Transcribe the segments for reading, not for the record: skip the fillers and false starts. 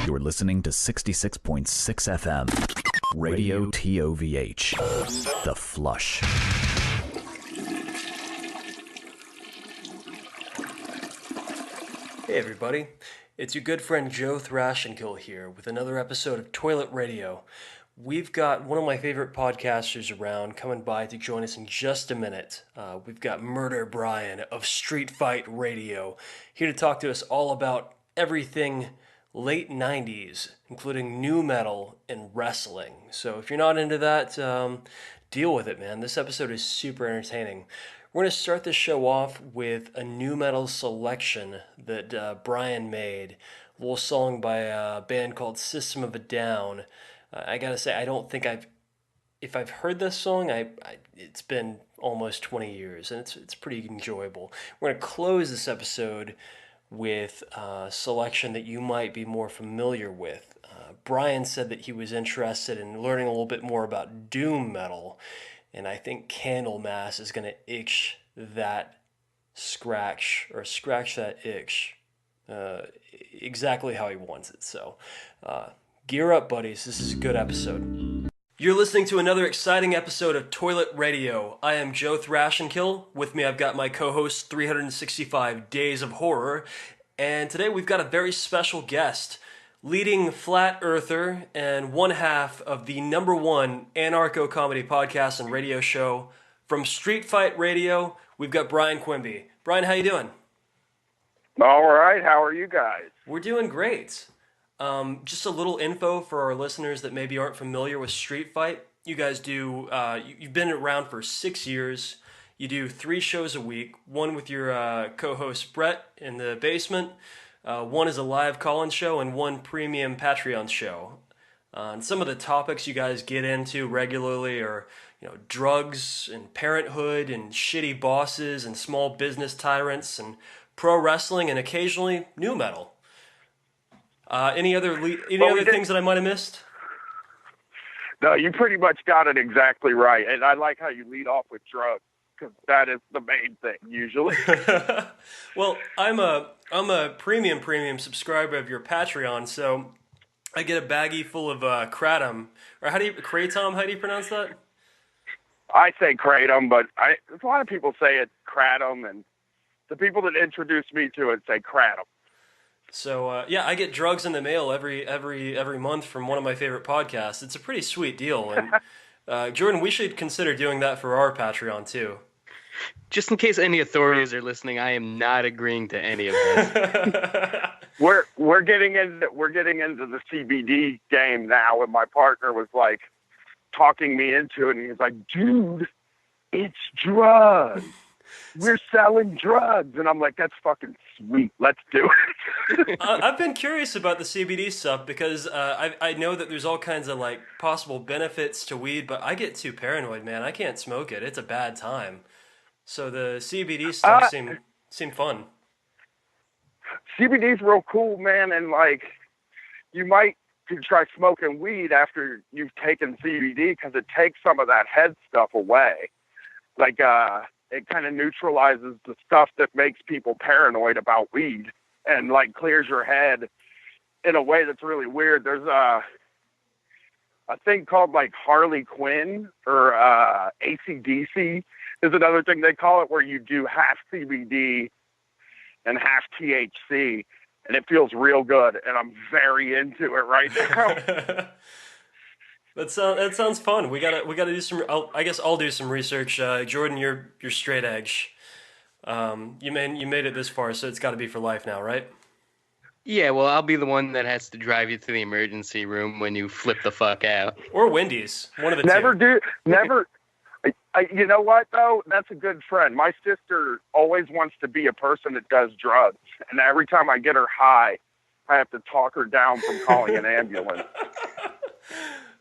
You're listening to 66.6 FM, Radio TOVH, The Flush. Hey everybody, it's your good friend Joe Thrashenkill here with another episode of Toilet Radio. We've got one of my favorite podcasters around coming by to join us in just a minute. We've got Murder Bryan of Street Fight Radio here to talk to us all about everything late 90s, including nu metal and wrestling. So if you're not into that, deal with it, man. This episode is super entertaining. We're going to start the show off with a nu metal selection that Bryan made, a little song by a band called System of a Down. I gotta say, I don't think if I've heard this song, it's been almost 20 years, and it's pretty enjoyable. We're going to close this episode with a selection that you might be more familiar with. Bryan said that he was interested in learning a little bit more about doom metal, and I think Candlemass is going to itch that scratch that itch exactly how he wants it. So gear up, buddies. This is a good episode. You're listening to another exciting episode of Toilet Radio. I am Joe Thrashenkill. With me, I've got my co-host, 365 Days of Horror. And today we've got a very special guest, leading flat earther and one half of the #1 anarcho-comedy podcast and radio show from Street Fight Radio. We've got Bryan Quimby. Bryan, how you doing? All right. How are you guys? We're doing great. Just a little info for our listeners that maybe aren't familiar with Street Fight. You guys do, you've been around for 6 years. You do 3 shows a week, one with your co-host Brett in the basement, one is a live call-in show, and one premium Patreon show. And some of the topics you guys get into regularly are, drugs and parenthood and shitty bosses and small business tyrants and pro wrestling and occasionally nu metal. Any other things that I might have missed? No, you pretty much got it exactly right. And I like how you lead off with drugs, because that is the main thing usually. Well, I'm a premium subscriber of your Patreon, so I get a baggie full of kratom. Or kratom? How do you pronounce that? I say kratom, but a lot of people say it kratom, and the people that introduce me to it say kratom. So I get drugs in the mail every month from one of my favorite podcasts. It's a pretty sweet deal, and Jordan, we should consider doing that for our Patreon too. Just in case any authorities are listening, I am not agreeing to any of this. We're getting into the CBD game now, and my partner was like talking me into it, and he's like, "Dude, it's drugs. We're selling drugs." And I'm like, "That's fucking sweet. Let's do it." I've been curious about the CBD stuff because I know that there's all kinds of like possible benefits to weed, but I get too paranoid, man. I can't smoke it. It's a bad time. So the CBD stuff seem fun. CBD's real cool, man, and like you might try smoking weed after you've taken CBD because it takes some of that head stuff away. Like it kind of neutralizes the stuff that makes people paranoid about weed and like clears your head in a way that's really weird. There's a thing called like Harley Quinn or AC/DC is another thing they call it, where you do half CBD and half THC, and it feels real good, and I'm very into it right now. That sounds fun. We gotta do some. I guess I'll do some research. Jordan, you're straight edge. You made it this far, so it's got to be for life now, right? Yeah, well, I'll be the one that has to drive you to the emergency room when you flip the fuck out. Or Wendy's, one of the Never. You know what, though? That's a good friend. My sister always wants to be a person that does drugs. And every time I get her high, I have to talk her down from calling an ambulance.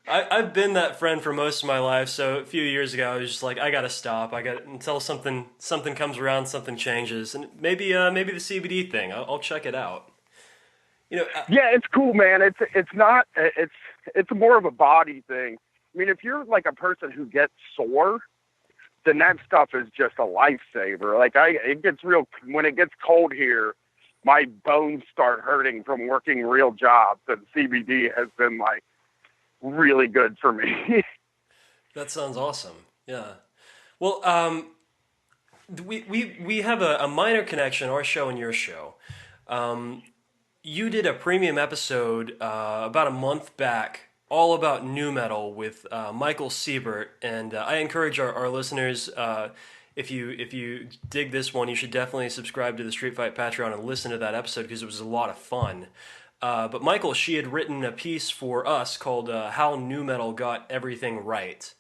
I've been that friend for most of my life, so a few years ago I was just like, I gotta stop. Until something comes around, something changes. And maybe the CBD thing, I'll check it out. Yeah, it's cool, man. It's more of a body thing. I mean, if you're like a person who gets sore, then that stuff is just a lifesaver. Like it gets real when it gets cold here. my bones start hurting from working real jobs, and CBD has been like really good for me. That sounds awesome. Yeah. Well, we have a minor connection, our show and your show. You did a premium episode about a month back, all about nu metal with Michael Siebert, and I encourage our listeners, if you dig this one, you should definitely subscribe to the Street Fight Patreon and listen to that episode because it was a lot of fun. But Michael, she had written a piece for us called "How Nu Metal Got Everything Right."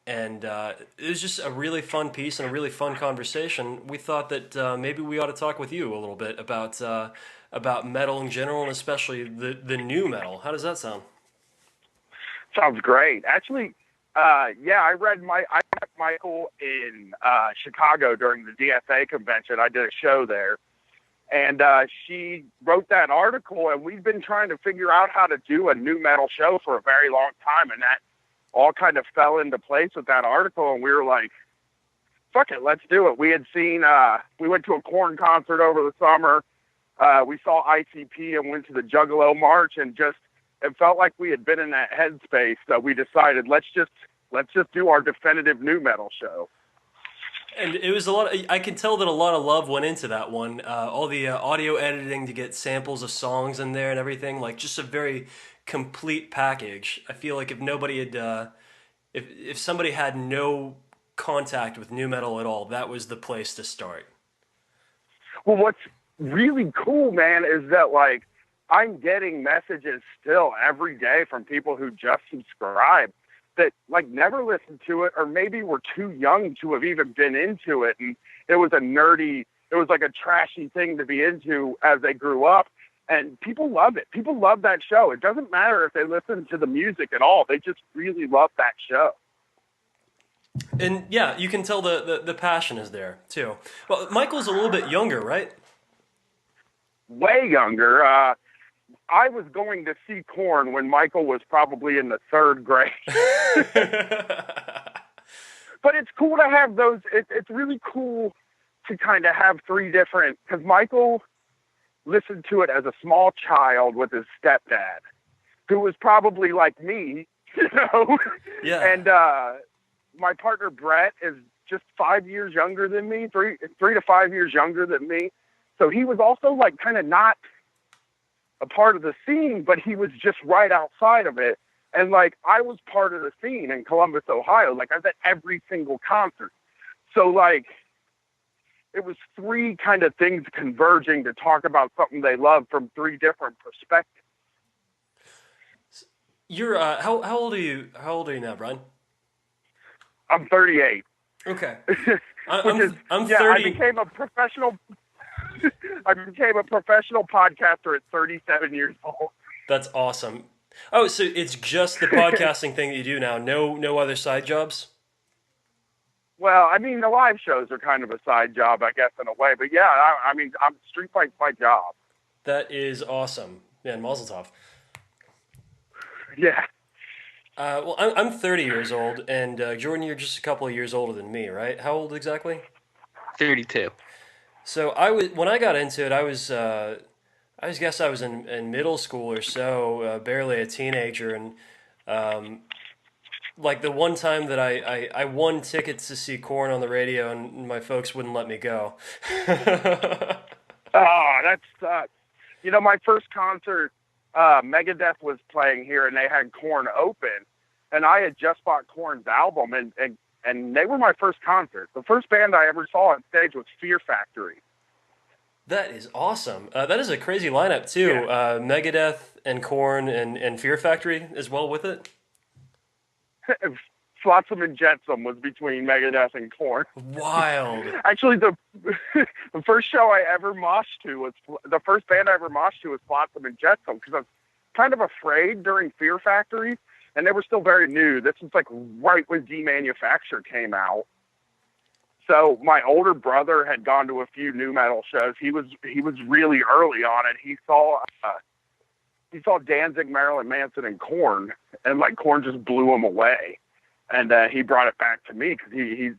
And it was just a really fun piece and a really fun conversation. We thought that maybe we ought to talk with you a little bit about metal in general, and especially the nu metal. How does that sound? Sounds great. Actually, yeah, I met Michael in Chicago during the DFA convention. I did a show there, and she wrote that article, and we've been trying to figure out how to do a nu metal show for a very long time, and that all kind of fell into place with that article, and we were like, fuck it, let's do it. We had seen, we went to a Korn concert over the summer. We saw ICP and went to the Juggalo March, and just, it felt like we had been in that headspace. So we decided, let's just do our definitive nu metal show. And it was I can tell that a lot of love went into that one. All the audio editing to get samples of songs in there and everything, like just a very complete package. I feel like if nobody had, if somebody had no contact with nu metal at all, that was the place to start. Well, what's really cool, man, is that like I'm getting messages still every day from people who just subscribe that like never listened to it, or maybe were too young to have even been into it, and it was like a trashy thing to be into as they grew up. And people love it. People love that show. It doesn't matter if they listen to the music at all. They just really love that show. And yeah, you can tell the passion is there too. Well, Michael's a little bit younger, right? Way younger. I was going to see Korn when Michael was probably in the third grade. But it's cool to have those. It's really cool to kind of have three different, because Michael listened to it as a small child with his stepdad, who was probably like me, you know? Yeah. And my partner Brett is just 5 years younger than me, 3 to 5 years younger than me. So he was also like kind of not a part of the scene, but he was just right outside of it. And like, I was part of the scene in Columbus, Ohio. Like, I was at every single concert. So like, it was three kind of things converging to talk about something they love from three different perspectives. You're how old are you? How old are you now, Bryan? I'm 38. Okay. I'm 30. I became a professional. I became a professional podcaster at 37 years old. That's awesome. Oh, so it's just the podcasting thing that you do now. No other side jobs? Well, I mean, the live shows are kind of a side job, I guess, in a way. But yeah, I mean, I'm Street Fight's my job. That is awesome. Man, mazel tov. Yeah. Well, I'm 30 years old, and Jordan, you're just a couple of years older than me, right? How old exactly? 32. So when I got into it, I was in middle school or so, barely a teenager, and like the one time that I won tickets to see Korn on the radio, and my folks wouldn't let me go. Oh, that sucks. You know, my first concert, Megadeth was playing here, and they had Korn open, and I had just bought Korn's album, and they were my first concert. The first band I ever saw on stage was Fear Factory. That is awesome. That is a crazy lineup too. Yeah. Megadeth and Korn and Fear Factory as well with it. Flotsam and Jetsam was between Megadeth and Korn. Wild. Actually, the first show I ever moshed to was the first band I ever moshed to was Flotsam and Jetsam, because I was kind of afraid during Fear Factory, and they were still very new. This was like right when Demanufacture came out. So my older brother had gone to a few nu metal shows. He was really early on it. He saw Danzig, Marilyn Manson, and Korn, and like Korn just blew him away. And he brought it back to me because he's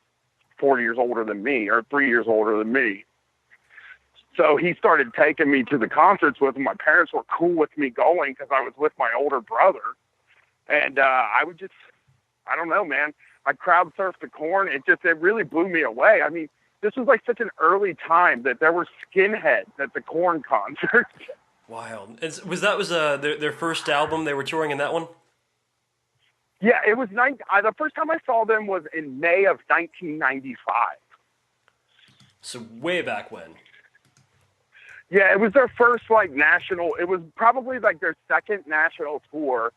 4 years older than me, or 3 years older than me. So he started taking me to the concerts with him. My parents were cool with me going because I was with my older brother. And I would just, I don't know, man. I crowd surfed the Korn. It really blew me away. I mean, this was like such an early time that there were skinheads at the Korn concerts. Wild. Was their first album? They were touring in that one? Yeah, it was the first time I saw them was in May of 1995. So way back when. Yeah, it was their first like national. It was probably like their second national tour,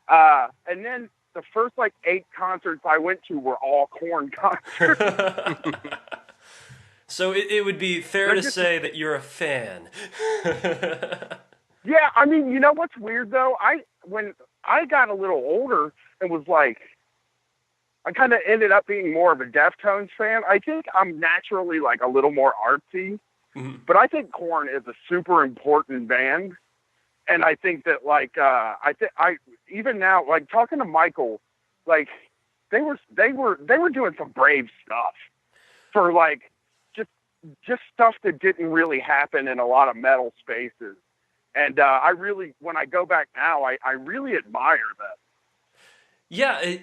and then the first like 8 concerts I went to were all Korn concerts. So it would be fair to say that you're a fan. Yeah, I mean, you know what's weird though? When I got a little older and was like, I kind of ended up being more of a Deftones fan. I think I'm naturally like a little more artsy, but I think Korn is a super important band. And I think that like, I even now, like talking to Michael, like they were doing some brave stuff for like, just stuff that didn't really happen in a lot of metal spaces. And I really, when I go back now, I really admire them. Yeah,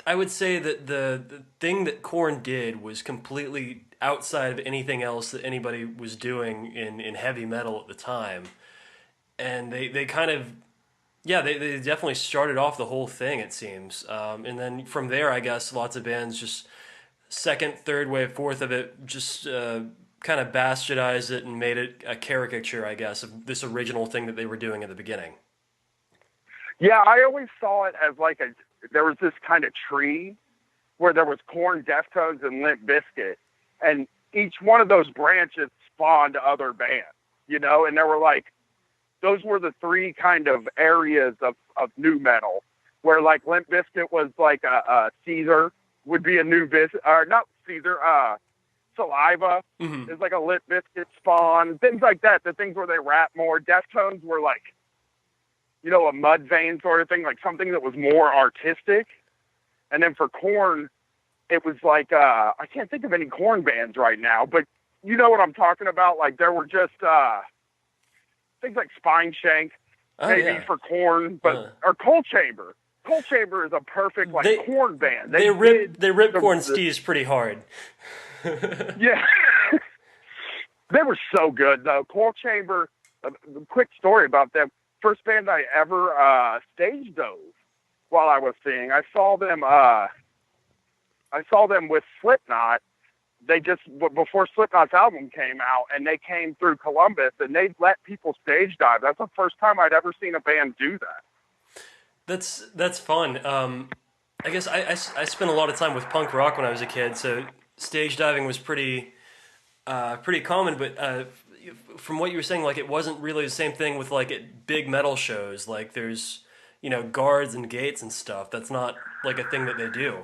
I would say that the thing that Korn did was completely outside of anything else that anybody was doing in heavy metal at the time. And they kind of, yeah, they definitely started off the whole thing, it seems. And then from there, I guess, lots of bands just second, third wave, fourth of it, just kind of bastardized it and made it a caricature, I guess, of this original thing that they were doing at the beginning. Yeah, I always saw it as like there was this kind of tree where there was Korn, Deftones, and Limp Bizkit, and each one of those branches spawned other bands, you know, and there were like, those were the 3 kind of areas of nu metal, where like Limp Bizkit was like a Caesar would be a new or not Caesar, Saliva is like a Limp Bizkit spawn, things like that, the things where they rap more. Deftones were like, you know, a Mudvayne sort of thing, like something that was more artistic. And then for Korn, it was like, I can't think of any Korn bands right now, but you know what I'm talking about? Like there were just things like Spine Shank, maybe for Korn, but or Cold Chamber. Cold Chamber is a perfect like Korn band. They ripped Korn skis pretty hard. Yeah. They were so good though. Cold Chamber, quick story about them. First band I ever stage dove while I was seeing. I saw them with Slipknot. They just before Slipknot's album came out, and they came through Columbus, and they let people stage dive. That's the first time I'd ever seen a band do that. That's fun. I guess I spent a lot of time with punk rock when I was a kid, so stage diving was pretty common. But from what you were saying, like it wasn't really the same thing with like at big metal shows. Like there's, you know, guards and gates and stuff. That's not like a thing that they do.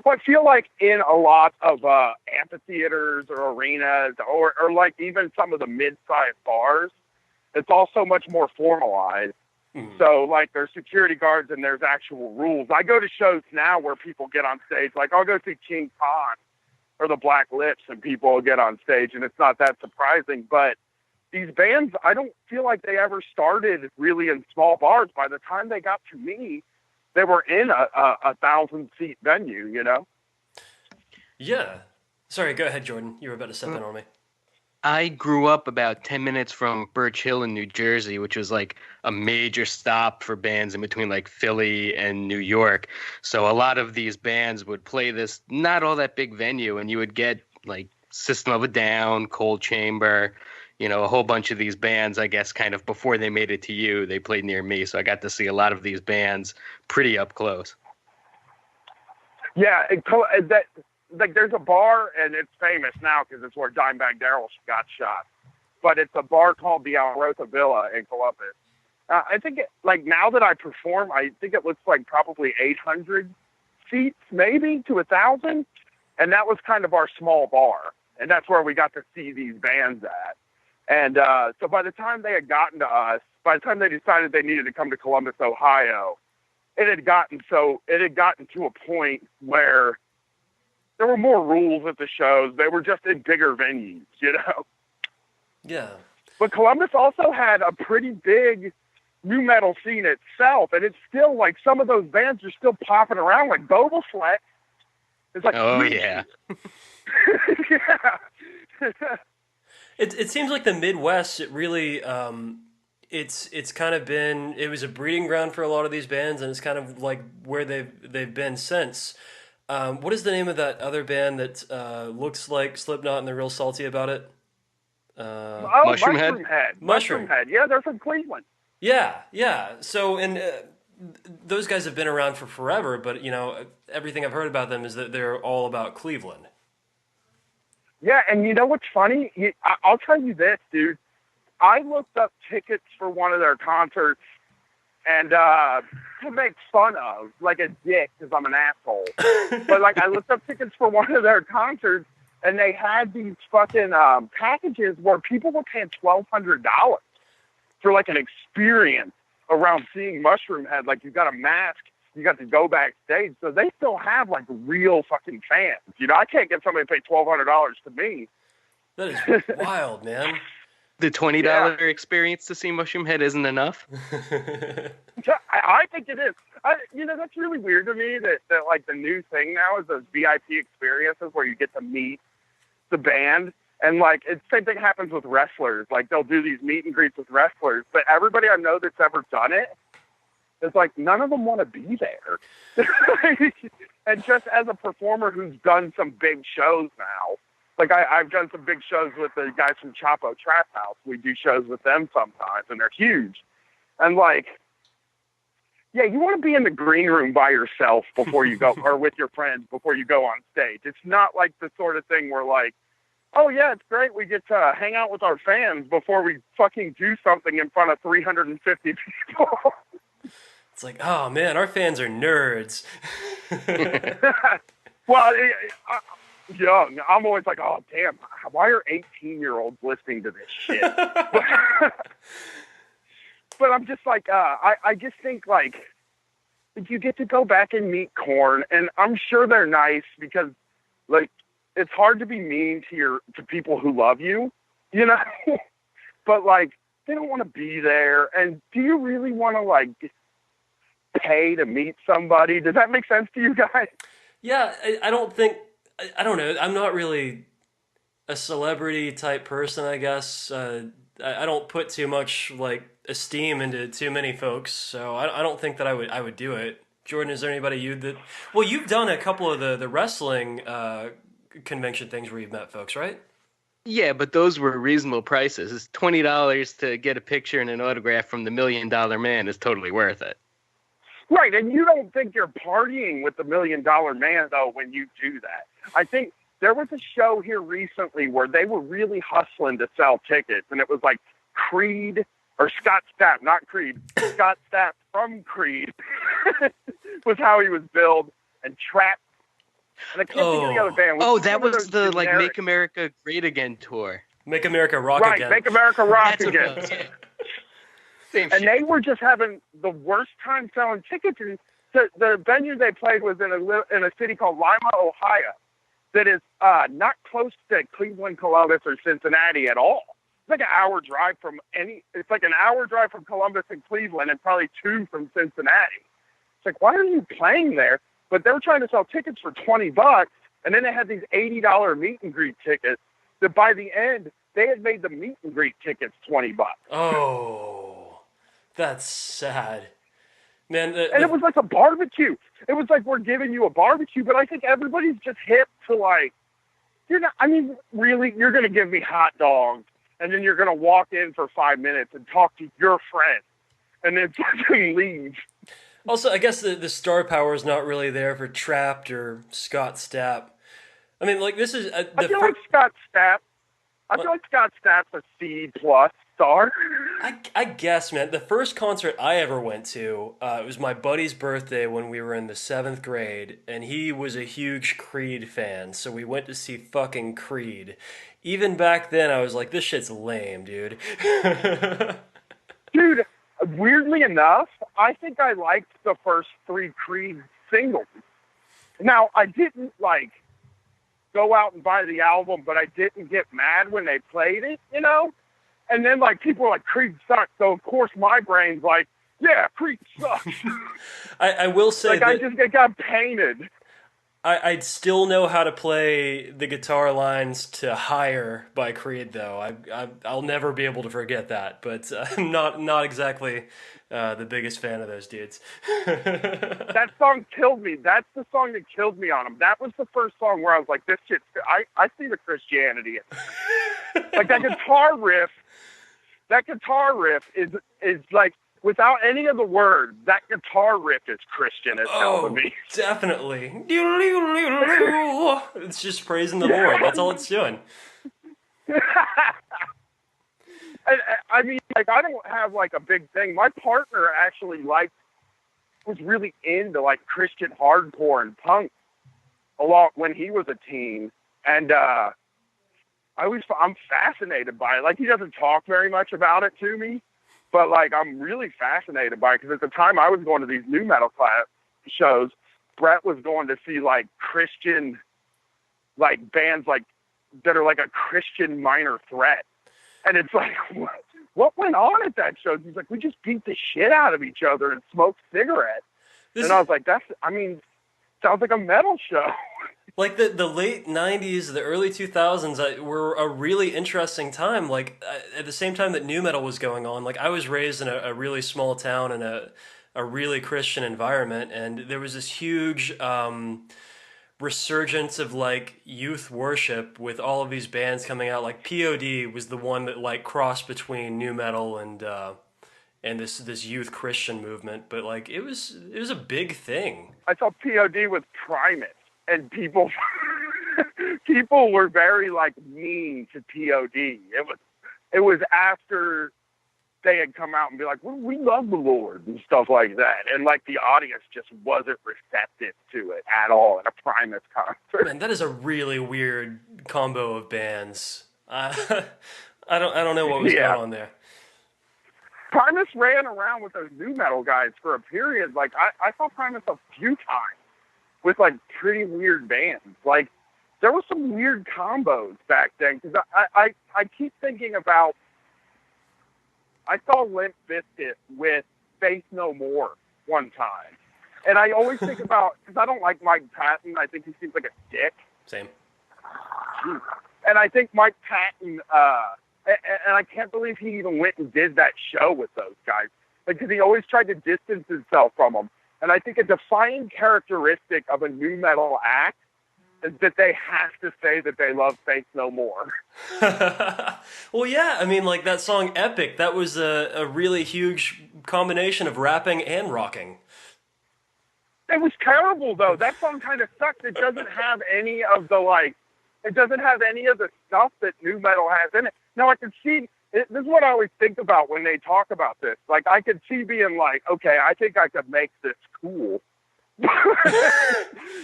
Well, I feel like in a lot of amphitheaters or arenas or like even some of the mid-sized bars, it's all so much more formalized. So like there's security guards and there's actual rules. I go to shows now where people get on stage. Like I'll go see King Khan or the Black Lips and people will get on stage, and it's not that surprising. But these bands, I don't feel like they ever started really in small bars. By the time they got to me, they were in a 1,000-seat venue, you know? Yeah. Sorry, go ahead, Jordan. You were about to step in on me. I grew up about 10 minutes from Birch Hill in New Jersey, which was like a major stop for bands in between like Philly and New York. So a lot of these bands would play this not all that big venue, and you would get like System of a Down, Cold Chamber, you know, a whole bunch of these bands, I guess, kind of before they made it to you, they played near me. So I got to see a lot of these bands pretty up close. Yeah, like there's a bar, and it's famous now because it's where Dimebag Darrell got shot. But it's a bar called the Alrotha Villa in Columbus. I think like now that I perform, I think it looks like probably 800 seats, maybe to 1,000. And that was kind of our small bar. And that's where we got to see these bands at. And so by the time they had gotten to us, by the time they decided they needed to come to Columbus, Ohio, it had gotten to a point where there were more rules at the shows. They were just in bigger venues, you know? Yeah. But Columbus also had a pretty big new metal scene itself, and it's still like some of those bands are still popping around, like Boba Fett. It's like, Oh yeah. yeah. It seems like the Midwest, it really, it's kind of been, it was a breeding ground for a lot of these bands, and it's kind of like where they've been since. What is the name of that other band that looks like Slipknot and they're real salty about it? Oh, Mushroomhead? Mushroomhead. Yeah, they're from Cleveland. Yeah, yeah. So, and those guys have been around for forever, but you know, everything I've heard about them is that they're all about Cleveland. Yeah, and you know what's funny? I'll tell you this, dude. I looked up tickets for one of their concerts, and to make fun of, like a dick, because I'm an asshole. But like, I looked up tickets for one of their concerts, and they had these fucking packages where people were paying $1,200 for like an experience around seeing Mushroomhead. Like, you got a mask, you got to go backstage, so they still have like real fucking fans. You know, I can't get somebody to pay $1,200 to me. That is wild, man. The $20 experience to see Mushroomhead isn't enough. I think it is. You know, that's really weird to me that like the new thing now is those VIP experiences where you get to meet the band. And like, it's the same thing happens with wrestlers. Like, they'll do these meet and greets with wrestlers, but everybody I know that's ever done it, it's like none of them want to be there. And just as a performer who's done some big shows now, like I've done some big shows with the guys from Chapo Trap House. We do shows with them sometimes, and they're huge. And like, yeah, you want to be in the green room by yourself before you go, or with your friends before you go on stage. It's not like the sort of thing where like, oh yeah, it's great, we get to hang out with our fans before we fucking do something in front of 350 people. It's like, oh man, our fans are nerds. Well, young, I'm always like, oh damn, why are 18-year-olds listening to this shit? But I'm just like, I just think like, you get to go back and meet Korn, and I'm sure they're nice because like, it's hard to be mean to people who love you, you know. But like, they don't want to be there. And do you really want to like pay to meet somebody? Does that make sense to you guys? Yeah, I don't think, I don't know. I'm not really a celebrity type person, I guess. I don't put too much like esteem into too many folks, so I don't think that I would do it. Jordan, is there anybody well, you've done a couple of the wrestling convention things where you've met folks, right? Yeah, but those were reasonable prices. It's $20 to get a picture and an autograph from the $1 Million Man is totally worth it. Right, and you don't think you're partying with the $1 Million Man, though, when you do that. I think there was a show here recently where they were really hustling to sell tickets, and it was like Creed, or Scott Stapp, not Creed, Scott Stapp from Creed was how he was billed, and Trap. And I can't think of the other band. That was the like Make America Great Again tour. Make America Rock Right, Again. Make America Rock Again. Same and shit. they were just having the worst time selling tickets. And the venue they played was in a city called Lima, Ohio, that is not close to Cleveland, Columbus, or Cincinnati at all. It's like an hour drive from It's like an hour drive from Columbus and Cleveland, and probably 2 from Cincinnati. It's like, why are you playing there? But they were trying to sell tickets for $20, and then they had these $80 meet and greet tickets that by the end, they had made the meet and greet tickets $20. Oh, that's sad. Man, it was like a barbecue. It was like, we're giving you a barbecue, but I think everybody's just hip to like, really, you're going to give me hot dogs, and then you're going to walk in for 5 minutes and talk to your friend, and then fucking leave. Also, I guess the star power is not really there for Trapped or Scott Stapp. I mean, like, this is... I feel like Scott Stapp's a C+ star. I guess, man. The first concert I ever went to, it was my buddy's birthday when we were in the 7th grade, and he was a huge Creed fan, so we went to see fucking Creed. Even back then, I was like, this shit's lame, dude. Dude, weirdly enough, I think I liked the first 3 Creed singles. Now, I didn't, like, go out and buy the album, but I didn't get mad when they played it, you know? And then like people are like, Creed sucks. So of course my brain's like, yeah, Creed sucks. I will say like that it got painted. I'd still know how to play the guitar lines to "Higher" by Creed, though. I'll never be able to forget that. But I'm not exactly the biggest fan of those dudes. That song killed me. That's the song that killed me on them. That was the first song where I was like, this shit, I see the Christianity in it. Like that guitar riff is like, without any of the words, that guitar riff is Christian as hell to me. Definitely. It's just praising the Lord. That's all it's doing. I mean, like, I don't have like a big thing. My partner actually was really into like Christian hardcore and punk a lot when he was a teen, and I'm fascinated by it. Like, he doesn't talk very much about it to me, but like I'm really fascinated by it because at the time I was going to these new metal class shows. Brett was going to see like Christian, like bands like that are like a Christian Minor Threat. And it's like, what went on at that show? He's like, we just beat the shit out of each other and smoked cigarettes. And I was like, sounds like a metal show. Like the late 90s, the early 2000s were a really interesting time. Like at the same time that nu metal was going on, like I was raised in a really small town in a really Christian environment. And there was this huge resurgence of like youth worship with all of these bands coming out. Like POD was the one that like crossed between nu metal and this youth Christian movement, but like it was a big thing. I saw POD with Primus, and people were very like mean to POD. It was after they had come out and be like, well, we love the Lord and stuff like that. And like the audience just wasn't receptive to it at all at a Primus concert. Man, that is a really weird combo of bands. I don't know what was going on there. Primus ran around with those nu metal guys for a period. Like I saw Primus a few times with like pretty weird bands. Like there were some weird combos back then. Cause I keep thinking about, I saw Limp Bizkit with Faith No More one time. And I always think about, because I don't like Mike Patton. I think he seems like a dick. Same. And I think Mike Patton, and I can't believe he even went and did that show with those guys. Because he always tried to distance himself from them. And I think a defining characteristic of a nu metal act is that they have to say that they love Faith No More. Well, yeah, I mean, like that song Epic, that was a really huge combination of rapping and rocking. It was terrible, though. That song kind of sucks. It doesn't have any of the, it doesn't have any of the stuff that nu metal has in it. Now, I can see, this is what I always think about when they talk about this. Like, I could see being like, okay, I think I could make this cool.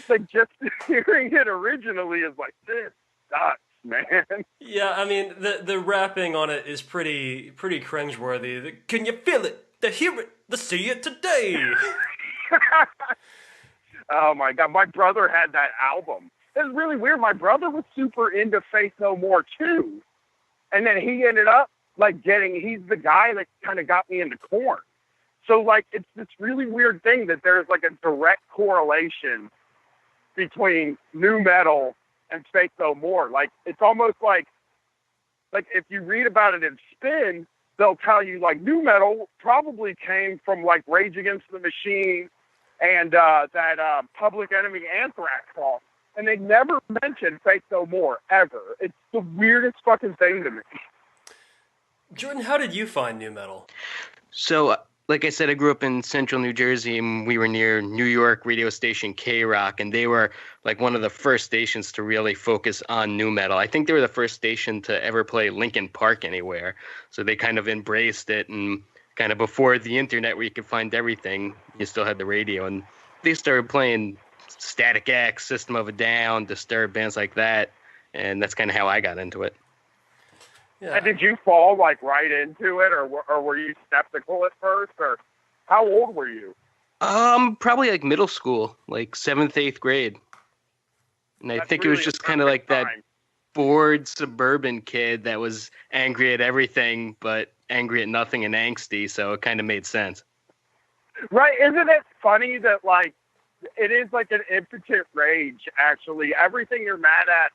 Like, just hearing it originally is like, this sucks, man. Yeah, I mean, the rapping on it is pretty cringeworthy. Can you feel it? To hear it? To see it today? Oh, my God. My brother had that album. It was really weird. My brother was super into Faith No More, too. And then he ended up, like, he's the guy that kind of got me into Korn. So, like, it's this really weird thing that there's, like, a direct correlation between nu metal and Faith No More. Like, it's almost like if you read about it in Spin, they'll tell you, like, nu metal probably came from, like, Rage Against the Machine and that Public Enemy Anthrax song. And they never mention Faith No More, ever. It's the weirdest fucking thing to me. Jordan, how did you find nu metal? So, like I said, I grew up in central New Jersey, and we were near New York radio station K-Rock, and they were like one of the first stations to really focus on nu metal. I think they were the first station to ever play Linkin Park anywhere. So they kind of embraced it, and kind of before the internet where you could find everything, you still had the radio, and they started playing Static X, System of a Down, Disturbed, bands like that, and that's kind of how I got into it. Yeah. And did you fall like right into it, or were you skeptical at first, or how old were you? Probably like middle school, like 7th, 8th grade. And I That's think really it was just kind of like that. time. bored suburban kid that was angry at everything but angry at nothing and angsty, so it kind of made sense. Right? Isn't it funny that, like, it is like an impotent rage, actually. Everything you're mad at,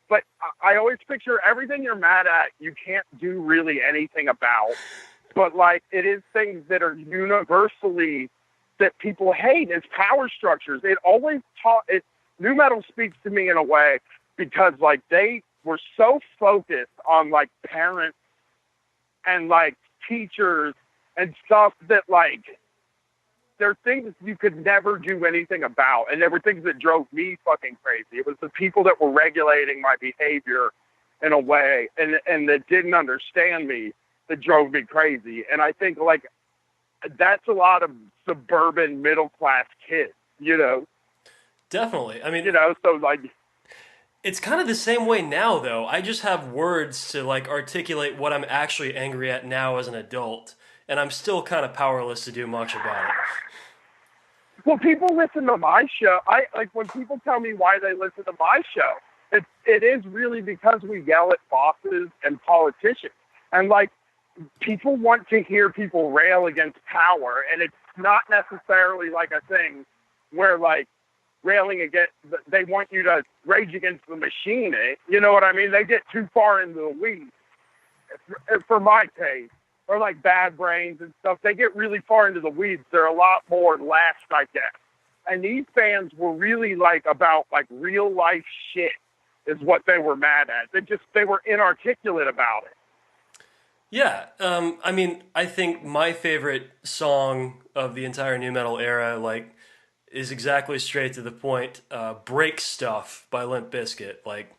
but I always picture everything you're mad at, you can't do really anything about. But, like, it is things that are universally that people hate. It's power structures. It always nu metal speaks to me in a way because, like, they were so focused on, like, parents and, like, teachers and stuff that, like, there are things you could never do anything about. And there were things that drove me fucking crazy. It was the people that were regulating my behavior in a way and that didn't understand me that drove me crazy. And I think, like, that's a lot of suburban middle-class kids, you know? Definitely. I mean, You know, so, like... It's kind of the same way now, though. I just have words to, like, articulate what I'm actually angry at now as an adult, and I'm still kind of powerless to do much about it. Well, people listen to my show. When people tell me why they listen to my show, it is really because we yell at bosses and politicians. And, like, people want to hear people rail against power, and it's not necessarily, like, a thing where, like, railing against, they want you to rage against the machine. You know what I mean? They get too far into the weeds, for my taste. Or like Bad Brains and stuff. They get really far into the weeds. They're a lot more lashed, I guess. And these bands were really like about like real life shit is what they were mad at. They were inarticulate about it. Yeah. I mean, I think my favorite song of the entire nu metal era, like, is exactly straight to the point. Break Stuff by Limp Bizkit. Like,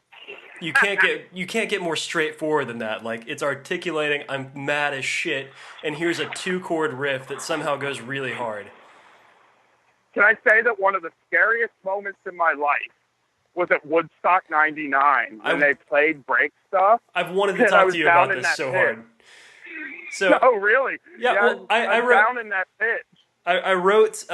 you can't get more straightforward than that. Like, it's articulating, I'm mad as shit, and here's a 2-chord riff that somehow goes really hard. Can I say that one of the scariest moments in my life was at Woodstock 99 when they played Break Stuff? I've wanted to talk to you about this so hard. So, oh, really? Yeah, well, I was down in that pit. I wrote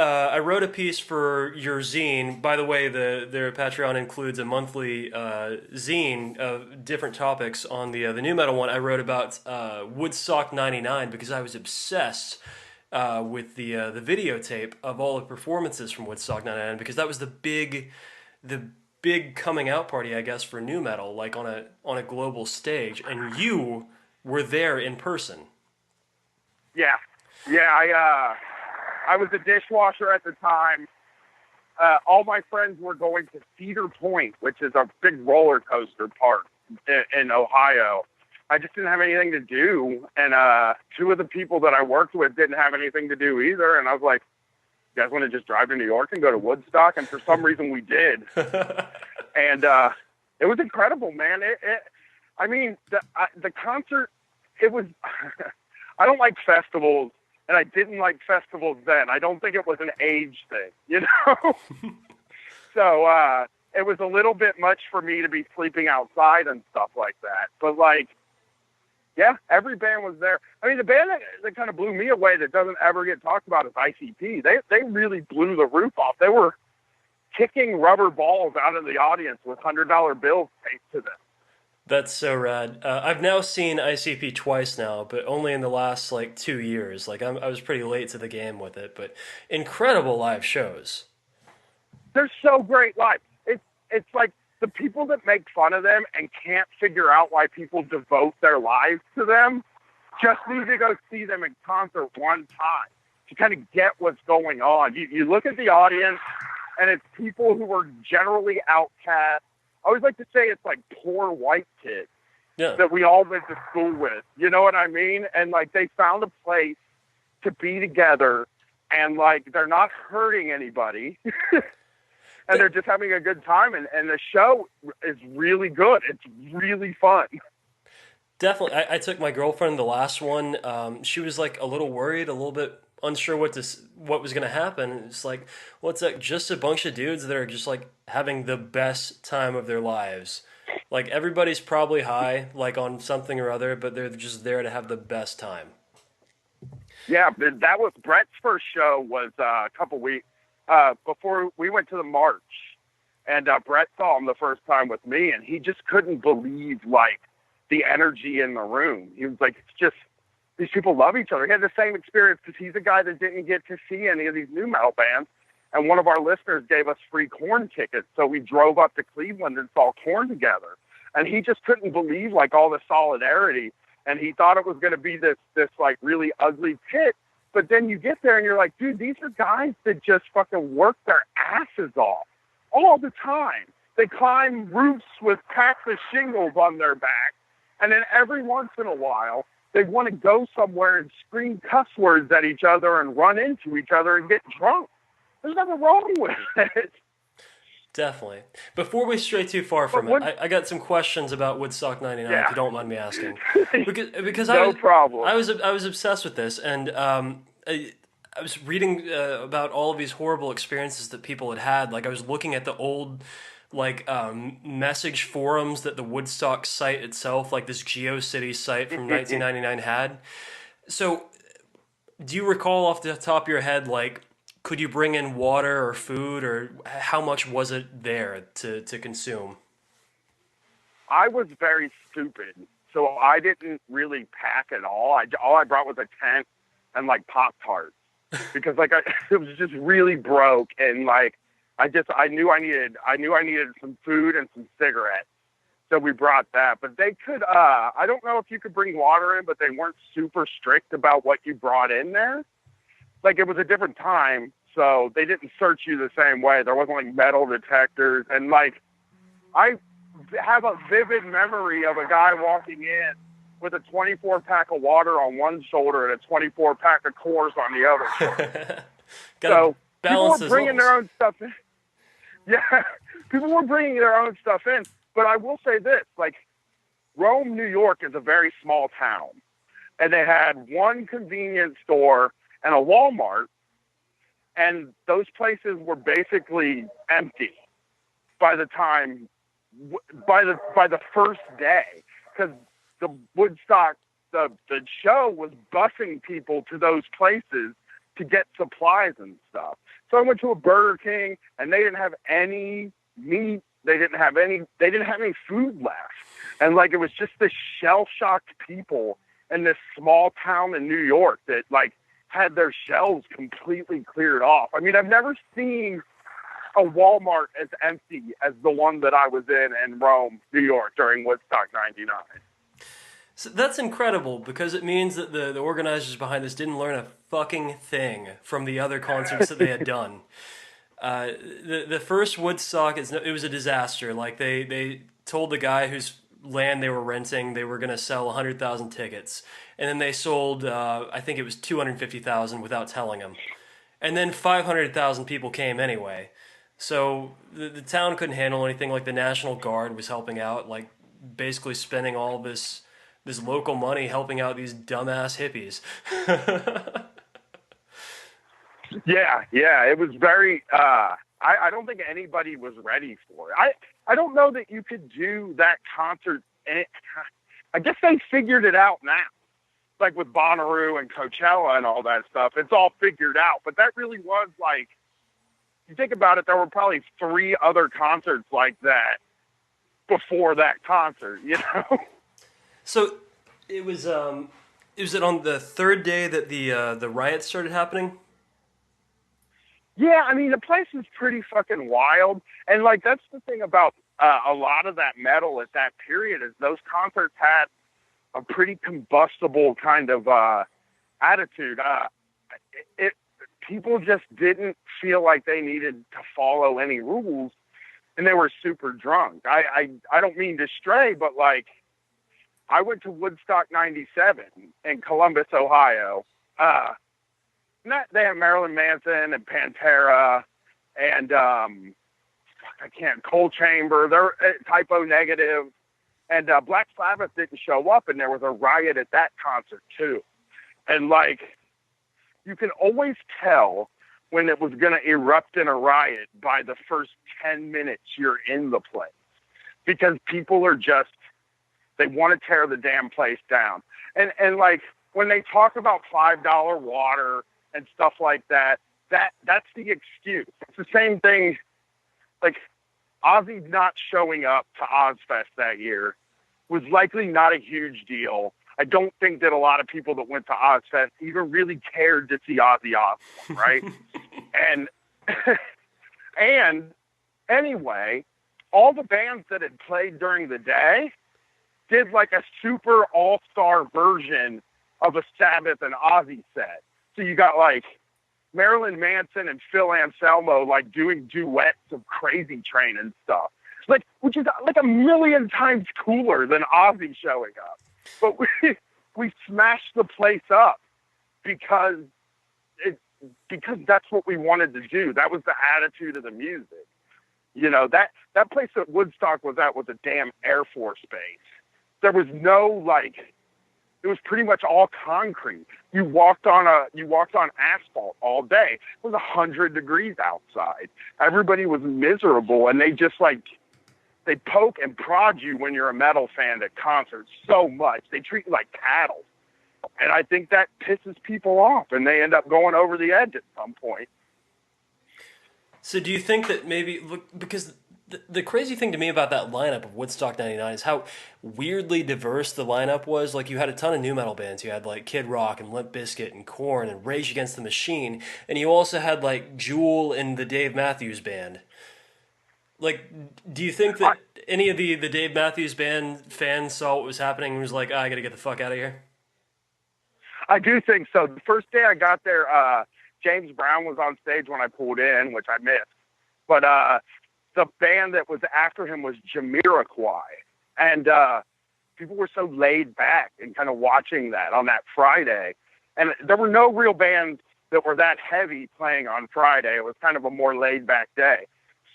a piece for your zine. By the way, their Patreon includes a monthly zine of different topics. On the nu metal one, I wrote about Woodstock '99 because I was obsessed with the videotape of all the performances from Woodstock '99 because that was the big coming out party, I guess, for nu metal, like on a global stage, and you were there in person. Yeah, I was a dishwasher at the time. All my friends were going to Cedar Point, which is a big roller coaster park in Ohio. I just didn't have anything to do. And two of the people that I worked with didn't have anything to do either. And I was like, you guys want to just drive to New York and go to Woodstock? And for some reason we did. And it was incredible, man. I mean, the concert, it was... I don't like festivals. And I didn't like festivals then. I don't think it was an age thing, you know? So it was a little bit much for me to be sleeping outside and stuff like that. But, like, yeah, every band was there. I mean, the band that kind of blew me away that doesn't ever get talked about is ICP. They really blew the roof off. They were kicking rubber balls out of the audience with $100 bills taped to them. That's so rad. I've now seen ICP twice now, but only in the last, like, 2 years. Like, I was pretty late to the game with it, but incredible live shows. They're so great live. It's like the people that make fun of them and can't figure out why people devote their lives to them just need to go see them in concert one time to kind of get what's going on. You look at the audience, and it's people who are generally outcast. I always like to say it's like poor white kids that we all went to school with. You know what I mean? And, like, they found a place to be together, and, like, they're not hurting anybody, and they're just having a good time, and the show is really good. It's really fun. Definitely. I took my girlfriend the last one. She was, like, a little worried, a little bit unsure what was going to happen. It's like, well, it's like just a bunch of dudes that are just, like, having the best time of their lives. Like, everybody's probably high, like, on something or other, but they're just there to have the best time. Yeah, that was Brett's first show was a couple weeks before we went to the March. And Brett saw him the first time with me, and he just couldn't believe, like, the energy in the room. He was like, it's just, these people love each other. He had the same experience because he's a guy that didn't get to see any of these new metal bands. And one of our listeners gave us free Korn tickets. So we drove up to Cleveland and saw Korn together. And he just couldn't believe, like, all the solidarity. And he thought it was going to be this like really ugly pit. But then you get there and you're like, dude, these are guys that just fucking work their asses off all the time. They climb roofs with packs of shingles on their back. And then every once in a while, they want to go somewhere and scream cuss words at each other and run into each other and get drunk. There's nothing wrong with it. Definitely. Before we stray too far from it, I got some questions about Woodstock '99. If you don't mind me asking, because no problem. I was obsessed with this, and I was reading about all of these horrible experiences that people had. Like, I was looking at the old message forums that the Woodstock site itself, like this GeoCity site from 1999, had. So, do you recall off the top of your head, like, could you bring in water or food, or how much was it there to consume? I was very stupid, so I didn't really pack at all. All I brought was a tent and, like, Pop-Tarts, because, like, it was just really broke, and, like, I knew I needed some food and some cigarettes, so we brought that. But they could, I don't know if you could bring water in, but they weren't super strict about what you brought in there. Like, it was a different time, so they didn't search you the same way. There wasn't, like, metal detectors. And, like, I have a vivid memory of a guy walking in with a 24-pack of water on one shoulder and a 24-pack of Coors on the other shoulder. So people were bringing their own stuff in. Yeah, people were bringing their own stuff in. But I will say this, like, Rome, New York is a very small town. And they had one convenience store and a Walmart, and those places were basically empty by the first day, because the Woodstock, the show was busing people to those places to get supplies and stuff. So I went to a Burger King, and they didn't have any meat. They didn't have any food left. And, like, it was just this shell-shocked people in this small town in New York that, like, had their shelves completely cleared off. I mean, I've never seen a Walmart as empty as the one that I was in Rome, New York during Woodstock '99. So that's incredible, because it means that the organizers behind this didn't learn a fucking thing from the other concerts that they had done. The first Woodstock, it was a disaster. Like, they told the guy whose land they were renting they were going to sell 100,000 tickets, and then they sold I think it was 250,000 without telling him, and then 500,000 people came anyway. So the town couldn't handle anything. Like, the National Guard was helping out, like, basically spending all this local money helping out these dumbass hippies. Yeah, it was very I don't think anybody was ready for it. I don't know that you could do that concert. And I guess they figured it out now. Like, with Bonnaroo and Coachella and all that stuff, it's all figured out. But that really was, like, you think about it, there were probably 3 other concerts like that before that concert, you know? So was it on the third day that the riots started happening? Yeah, I mean, the place is pretty fucking wild. And, like, that's the thing about a lot of that metal at that period, is those concerts had a pretty combustible kind of attitude. People just didn't feel like they needed to follow any rules, and they were super drunk. I don't mean to stray, but, like, I went to Woodstock '97 in Columbus, Ohio. They have Marilyn Manson and Pantera and Coal Chamber. They're Typo Negative, and Black Sabbath didn't show up, and there was a riot at that concert too. And, like, you can always tell when it was going to erupt in a riot by the first 10 minutes you're in the place, because people are just, they want to tear the damn place down. And like, when they talk about $5 water and stuff like that, that's the excuse. It's the same thing. Like, Ozzy not showing up to Ozfest that year was likely not a huge deal. I don't think that a lot of people that went to Ozfest even really cared to see Ozzy Osbourne, right? and and anyway, all the bands that had played during the day did like a super all-star version of a Sabbath and Ozzy set. So you got like Marilyn Manson and Phil Anselmo like doing duets of Crazy Train and stuff, like, which is like a million times cooler than Ozzy showing up. But we smashed the place up because that's what we wanted to do. That was the attitude of the music. You know, that place that Woodstock was at was a damn Air Force base. There was no like, it was pretty much all concrete. You walked on asphalt all day. It was 100 degrees outside. Everybody was miserable, and they just like, they poke and prod you when you're a metal fan at concerts so much. They treat you like cattle. And I think that pisses people off, and they end up going over the edge at some point. So do you think that maybe, look, because the crazy thing to me about that lineup of Woodstock 99 is how weirdly diverse the lineup was. Like, you had a ton of new metal bands. You had like Kid Rock and Limp Bizkit and Korn and Rage Against the Machine. And you also had like Jewel and the Dave Matthews Band. Like, do you think that any of the Dave Matthews Band fans saw what was happening and was like, I got to get the fuck out of here? I do think so. The first day I got there, James Brown was on stage when I pulled in, which I missed. But the band that was after him was Jamiroquai. And people were so laid back and kind of watching that on that Friday. And there were no real bands that were that heavy playing on Friday. It was kind of a more laid back day.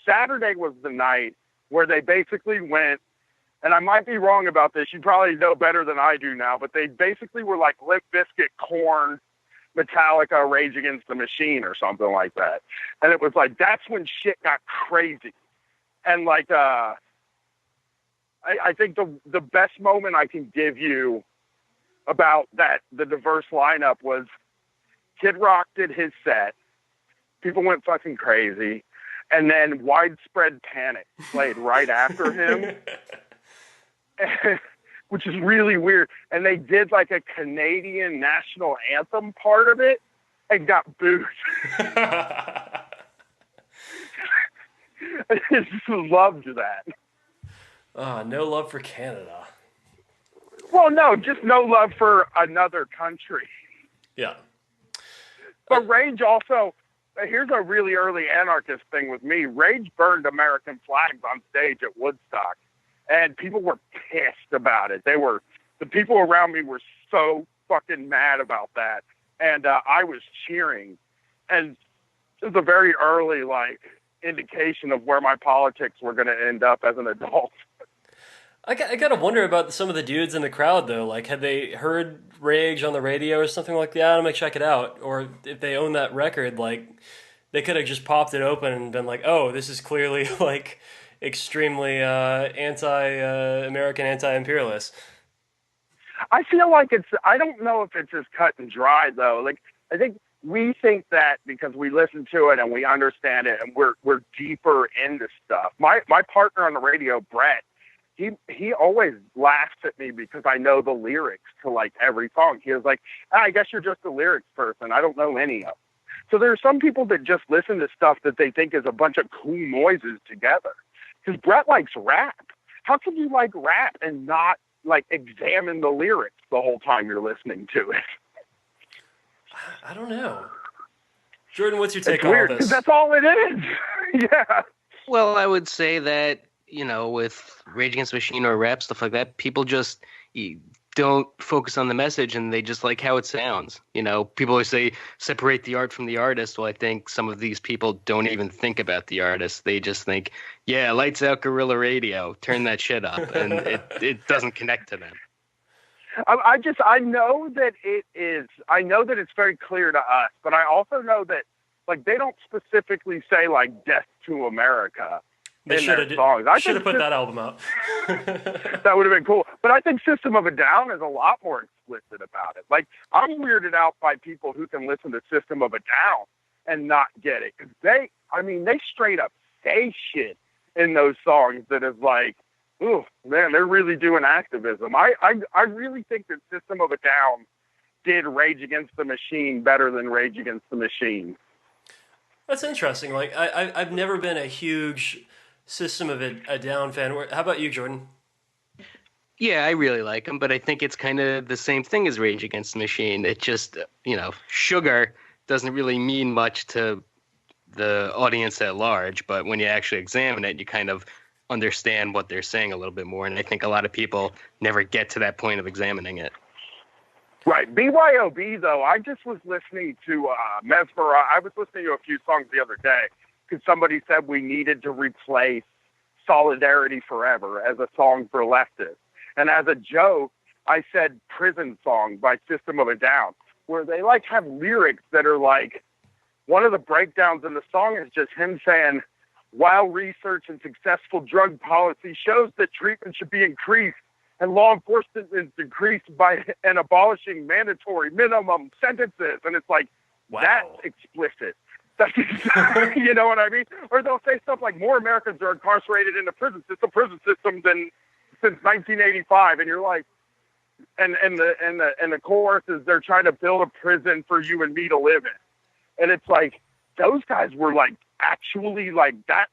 Saturday was the night where they basically went, and I might be wrong about this, you probably know better than I do now, but they basically were like Limp Bizkit, Korn, Metallica, Rage Against the Machine or something like that. And it was like, that's when shit got crazy. And like, I think the best moment I can give you about that, the diverse lineup, was Kid Rock did his set. People went fucking crazy. And then Widespread Panic played right after him, which is really weird. And they did like a Canadian national anthem part of it and got booed. I just loved that. No love for Canada. Well, no, just no love for another country. Yeah. But Rage also... Here's a really early anarchist thing with me. Rage burned American flags on stage at Woodstock, and people were pissed about it. The people around me were so fucking mad about that, and I was cheering. And it was a very early like indication of where my politics were going to end up as an adult. I gotta wonder about some of the dudes in the crowd though. Like, had they heard Rage on the radio or something like that? I'm gonna check it out. Or if they own that record, like, they could have just popped it open and been like, "Oh, this is clearly like extremely anti-American, anti-imperialist." I feel like I don't know if it's as cut and dry though. Like, I think we think that because we listen to it and we understand it and we're deeper into stuff. My partner on the radio, Brett. He always laughs at me because I know the lyrics to like every song. He was like, I guess you're just a lyrics person. I don't know any of them. So there are some people that just listen to stuff that they think is a bunch of cool noises together. Because Brett likes rap. How can you like rap and not like examine the lyrics the whole time you're listening to it? I don't know. Jordan, what's your take on all this? That's all it is. Yeah. Well, I would say that, you know, with Rage Against the Machine or rap, stuff like that, people just don't focus on the message and they just like how it sounds. You know, people always say separate the art from the artist. Well, I think some of these people don't even think about the artist. They just think, yeah, lights out Guerrilla Radio, turn that shit up. And it doesn't connect to them. I know that it's very clear to us, but I also know that like they don't specifically say like death to America. They should have put that album out. That would have been cool. But I think System of a Down is a lot more explicit about it. Like, I'm weirded out by people who can listen to System of a Down and not get it. Because they straight up say shit in those songs that is like, ooh, man, they're really doing activism. I really think that System of a Down did Rage Against the Machine better than Rage Against the Machine. That's interesting. Like, I've never been a huge System of a Down fan. How about you, Jordan? Yeah, I really like them, but I think it's kind of the same thing as Rage Against the Machine. It just, sugar doesn't really mean much to the audience at large, but when you actually examine it, you kind of understand what they're saying a little bit more, and I think a lot of people never get to that point of examining it. Right. BYOB, though, I just was listening to Mesmerize. I was listening to a few songs the other day because somebody said we needed to replace Solidarity Forever as a song for leftists. And as a joke, I said Prison Song by System of a Down, where they like have lyrics that are like, one of the breakdowns in the song is just him saying, while research and successful drug policy shows that treatment should be increased and law enforcement is decreased by and abolishing mandatory minimum sentences. And it's like, wow, that's explicit. That's, you know what I mean? Or they'll say stuff like more Americans are incarcerated in the prison system than since 1985, and you're like, and the chorus is they're trying to build a prison for you and me to live in, and it's like those guys were like actually like that's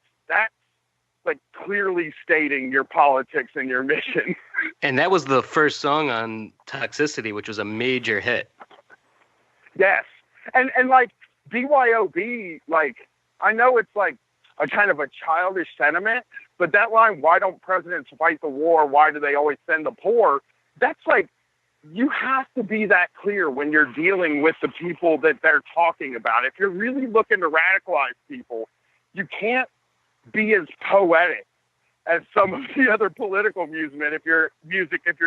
like clearly stating your politics and your mission. And that was the first song on Toxicity, which was a major hit. Yes, and like BYOB, like I know it's like a kind of a childish sentiment, but that line, why don't presidents fight the war? Why do they always send the poor? That's like, you have to be that clear when you're dealing with the people that they're talking about. If you're really looking to radicalize people, you can't be as poetic as some of the other political music if you're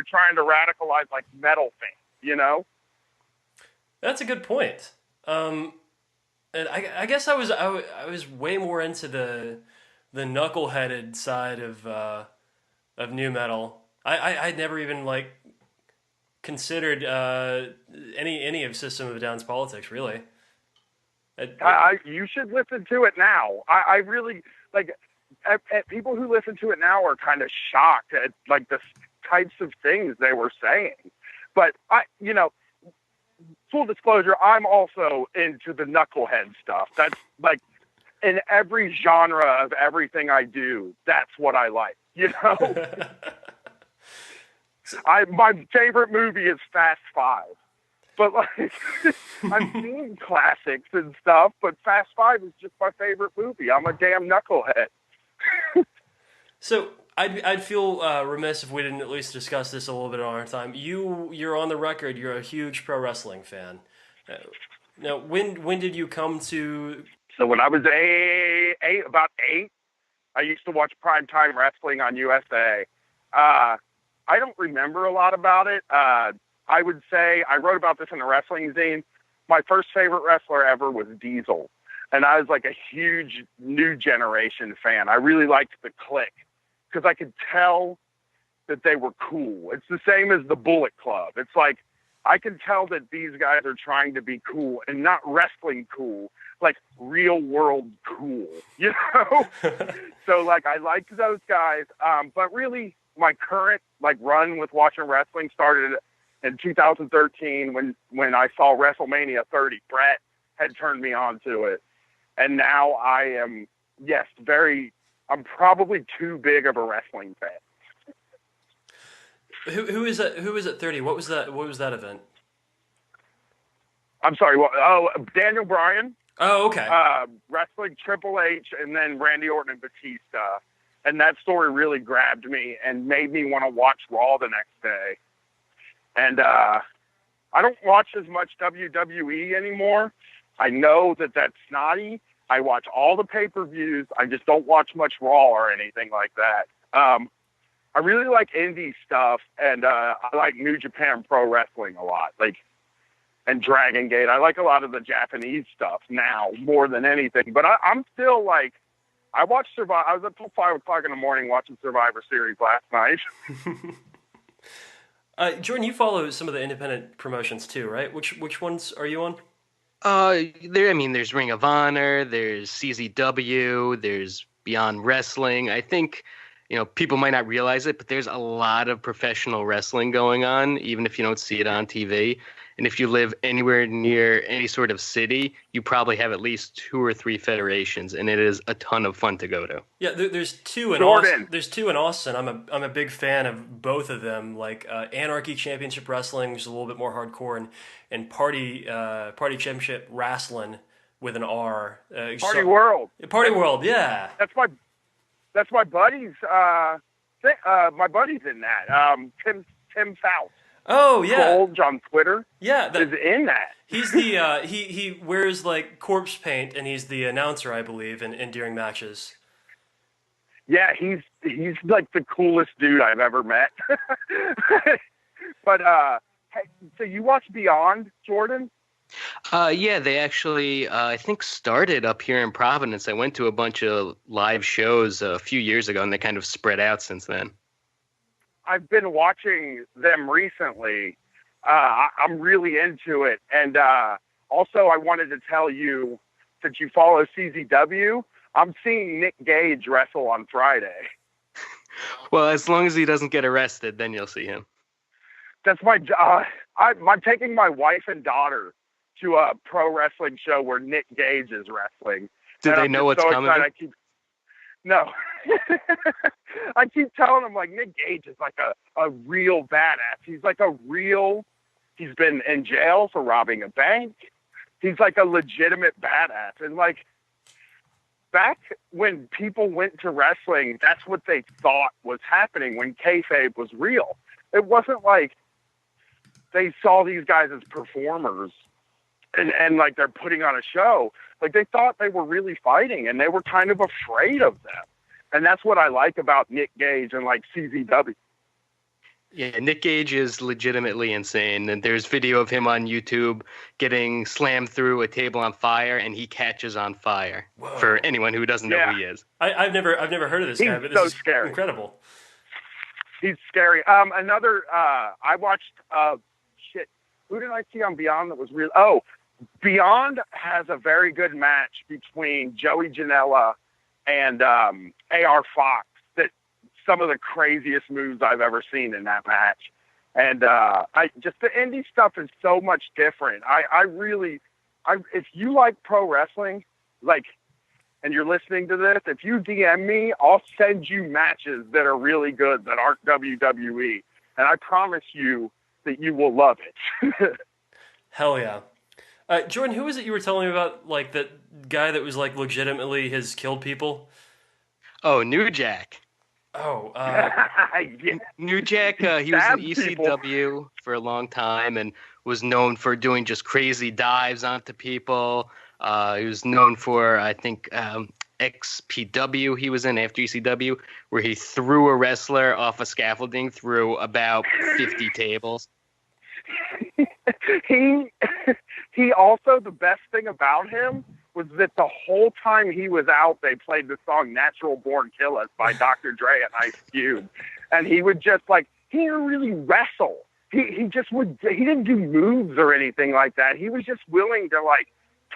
trying to radicalize like metal fans, That's a good point. And I guess I was way more into the knuckleheaded side of new metal. I'd never even like considered any of System of a Down's politics, really. You should listen to it now. I really like people who listen to it now are kind of shocked at like the types of things they were saying. But full disclosure, I'm also into the knucklehead stuff. That's like in every genre of everything I do, that's what I like, my favorite movie is Fast Five. But like I've seen classics and stuff, but Fast Five is just my favorite movie. I'm a damn knucklehead. So I'd feel remiss if we didn't at least discuss this a little bit on our time. You're on the record. You're a huge pro wrestling fan. Now, when did you come to? So when I was about eight, I used to watch primetime wrestling on USA. I don't remember a lot about it. I would say I wrote about this in a wrestling zine. My first favorite wrestler ever was Diesel, and I was like a huge New Generation fan. I really liked the Click because I could tell that they were cool. It's the same as the Bullet Club. It's like I can tell that these guys are trying to be cool and not wrestling cool, like real world cool, So like I liked those guys, but really my current like run with watching wrestling started in 2013 when I saw WrestleMania 30. Brett had turned me on to it, and now I am I'm probably too big of a wrestling fan. Who is that? Who was at 30? What was that? What was that event? I'm sorry. Daniel Bryan. Oh, okay. Wrestling Triple H and then Randy Orton and Batista, and that story really grabbed me and made me want to watch Raw the next day. And I don't watch as much WWE anymore. I know that that's snotty. I watch all the pay-per-views. I just don't watch much Raw or anything like that. I really like indie stuff, and I like New Japan Pro Wrestling a lot, and Dragon Gate. I like a lot of the Japanese stuff now more than anything. But I'm still like, I watched Survivor. I was up till 5 o'clock in the morning watching Survivor Series last night. Jordan, you follow some of the independent promotions too, right? Which ones are you on? There's Ring of Honor, there's CZW, there's beyond wrestling. I think, people might not realize it, but there's a lot of professional wrestling going on, even if you don't see it on TV. And if you live anywhere near any sort of city, you probably have at least 2 or 3 federations, and it is a ton of fun to go to. Yeah, there's two in Jordan. Austin. There's two in Austin. I'm a big fan of both of them. Like Anarchy Championship Wrestling, which is a little bit more hardcore, and Party Championship Wrestling with an R. Party World. Party World, yeah. That's my buddy's. My buddy's in that. Tim South. Oh yeah, Bulge on Twitter. Yeah, is in that. He's the he wears like corpse paint, and he's the announcer, I believe, in during matches. Yeah, he's like the coolest dude I've ever met. But hey, so you watch Beyond, Jordan? Yeah, they actually I think started up here in Providence. I went to a bunch of live shows a few years ago, and they kind of spread out since then. I've been watching them recently. I'm really into it. And also, I wanted to tell you, since you follow CZW, I'm seeing Nick Gage wrestle on Friday. Well, as long as he doesn't get arrested, then you'll see him. That's my job. I'm taking my wife and daughter to a pro wrestling show where Nick Gage is wrestling. Do they know what's coming? No. I keep telling him, like, Nick Gage is like a real badass. He's been in jail for robbing a bank. He's like a legitimate badass. And like, back when people went to wrestling, that's what they thought was happening when kayfabe was real. It wasn't like they saw these guys as performers and like they're putting on a show. Like, they thought they were really fighting, and they were kind of afraid of them. And that's what I like about Nick Gage and like CZW. Yeah, Nick Gage is legitimately insane. And there's video of him on YouTube getting slammed through a table on fire, and he catches on fire. Whoa. For anyone who doesn't know who he is. I've never heard of this guy, but this is scary. Incredible. He's scary. I watched who did I see on Beyond that was real? Oh, Beyond has a very good match between Joey Janela and AR Fox. That some of the craziest moves I've ever seen in that match. And the indie stuff is so much different. If you like pro wrestling, like, and you're listening to this, if you DM me, I'll send you matches that are really good that aren't WWE. And I promise you that you will love it. Hell yeah. Jordan, who was it you were telling me about, like, that guy that was, like, legitimately has killed people? Oh, New Jack. Oh, New Jack, he was in ECW for a long time and was known for doing just crazy dives onto people. He was known for, I think, XPW he was in after ECW, where he threw a wrestler off a scaffolding through about 50 tables. He also, the best thing about him was that the whole time he was out, they played the song Natural Born Killers by Dr. Dre and Ice Cube. And he would just, like, he didn't really wrestle. He didn't do moves or anything like that. He was just willing to, like,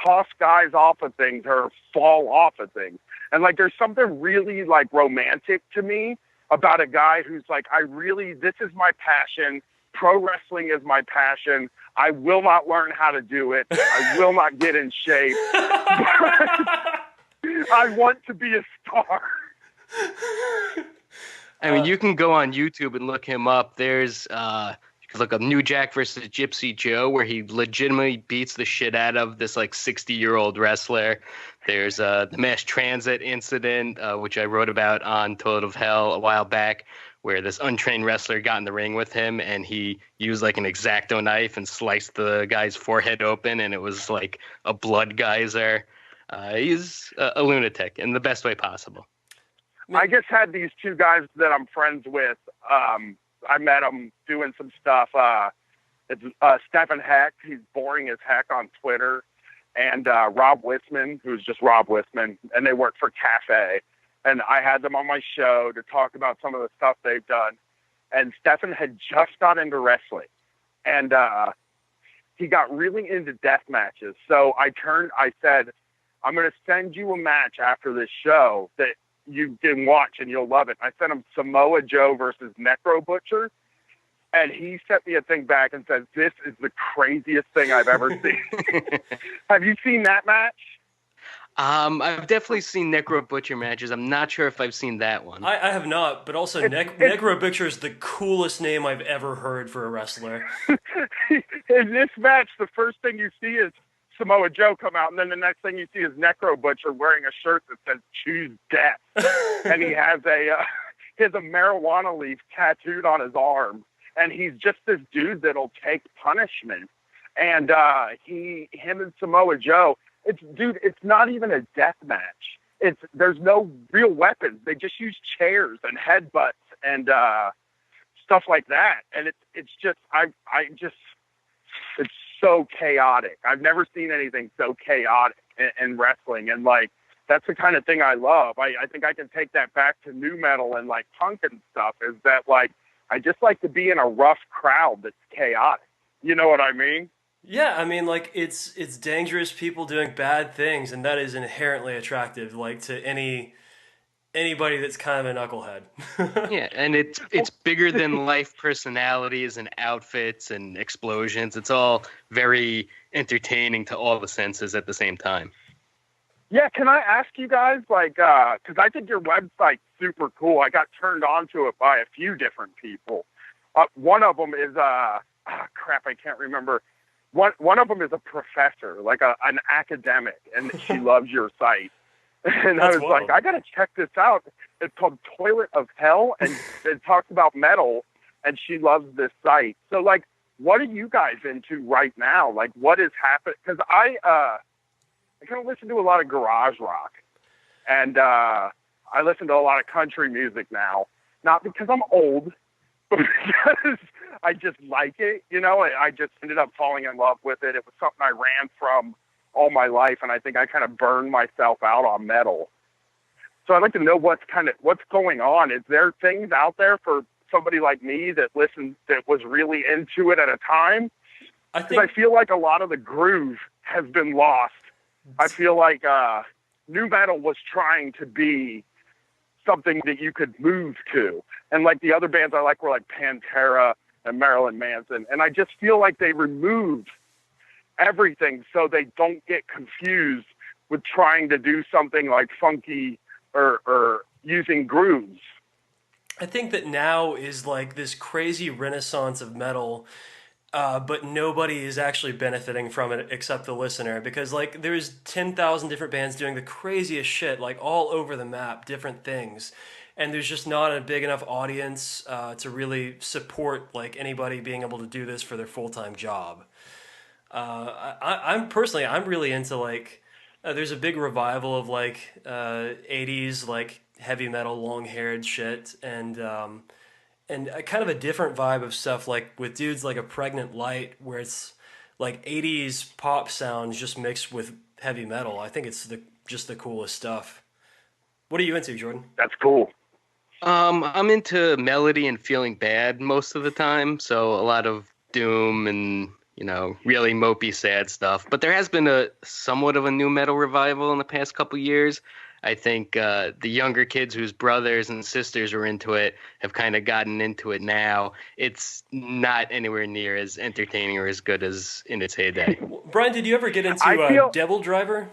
toss guys off of things or fall off of things. And, like, there's something really, like, romantic to me about a guy who's like, this is my passion. Pro wrestling is my passion. I will not learn how to do it. I will not get in shape. I want to be a star. I mean, you can go on YouTube and look him up. There's you can look up New Jack versus Gypsy Joe, where he legitimately beats the shit out of this like 60-year-old wrestler. There's the mass transit incident, which I wrote about on Total of Hell a while back, where this untrained wrestler got in the ring with him and he used like an X-Acto knife and sliced the guy's forehead open, and it was like a blood geyser. He's a lunatic in the best way possible. I just had these two guys that I'm friends with. I met them doing some stuff. It's Stephen Heck. He's boring as heck on Twitter. And Rob Wisman, who's just Rob Wisman. And they work for Cafe. And I had them on my show to talk about some of the stuff they've done. And Stephen had just got into wrestling. And he got really into death matches. So I said, I'm going to send you a match after this show that you can watch and you'll love it. I sent him Samoa Joe versus Necro Butcher, and he sent me a thing back and said, "This is the craziest thing I've ever seen." Have you seen that match? I've definitely seen Necro Butcher matches. I'm not sure if I've seen that one. I have not, but also Necro Butcher is the coolest name I've ever heard for a wrestler. In this match, the first thing you see is Samoa Joe come out, and then the next thing you see is Necro Butcher wearing a shirt that says "Choose Death," and he has a marijuana leaf tattooed on his arm, and he's just this dude that'll take punishment. And him and Samoa Joe. It's not even a death match. There's no real weapons. They just use chairs and headbutts and stuff like that. And it's so chaotic. I've never seen anything so chaotic in wrestling. And like, that's the kind of thing I love. I think I can take that back to nu metal and like punk and stuff, is that like, I just like to be in a rough crowd that's chaotic. You know what I mean? Yeah, I mean, like, it's dangerous people doing bad things, and that is inherently attractive, like, to anybody that's kind of a knucklehead. Yeah, and it's bigger than life personalities and outfits and explosions. It's all very entertaining to all the senses at the same time. Yeah, can I ask you guys, like, because I think your website's super cool. I got turned on to it by a few different people. One of them is, I can't remember. One of them is a professor, like an academic, and she loves your site. And I was like, I got to check this out. It's called Toilet of Hell, and it talks about metal, and she loves this site. So, like, what are you guys into right now? Like, what is happening? Because I kind of listen to a lot of garage rock, and I listen to a lot of country music now. Not because I'm old, but because I just like it, you know. I just ended up falling in love with it. It was something I ran from all my life, and I think I kind of burned myself out on metal. So I'd like to know what's going on. Is there things out there for somebody like me that was really into it at a time? Because I feel like a lot of the groove has been lost. I feel like nu metal was trying to be something that you could move to. And like the other bands I like were like Pantera and Marilyn Manson. And I just feel like they removed everything so they don't get confused with trying to do something like funky or using grooves. I think that now is like this crazy renaissance of metal, but nobody is actually benefiting from it except the listener, because like there's 10,000 different bands doing the craziest shit, like all over the map, different things. And there's just not a big enough audience to really support like anybody being able to do this for their full-time job. I'm really into like, there's a big revival of like 80s like heavy metal, long-haired shit, and kind of a different vibe of stuff like with dudes like a Pregnant Light, where it's like 80s pop sounds just mixed with heavy metal. I think it's just the coolest stuff. What are you into, Jordan? That's cool. I'm into melody and feeling bad most of the time, so a lot of doom and, you know, really mopey, sad stuff. But there has been a somewhat of a nu metal revival in the past couple years. I think the younger kids whose brothers and sisters are into it have kind of gotten into it now. It's not anywhere near as entertaining or as good as in its heyday. Brian, did you ever get into Devil Driver?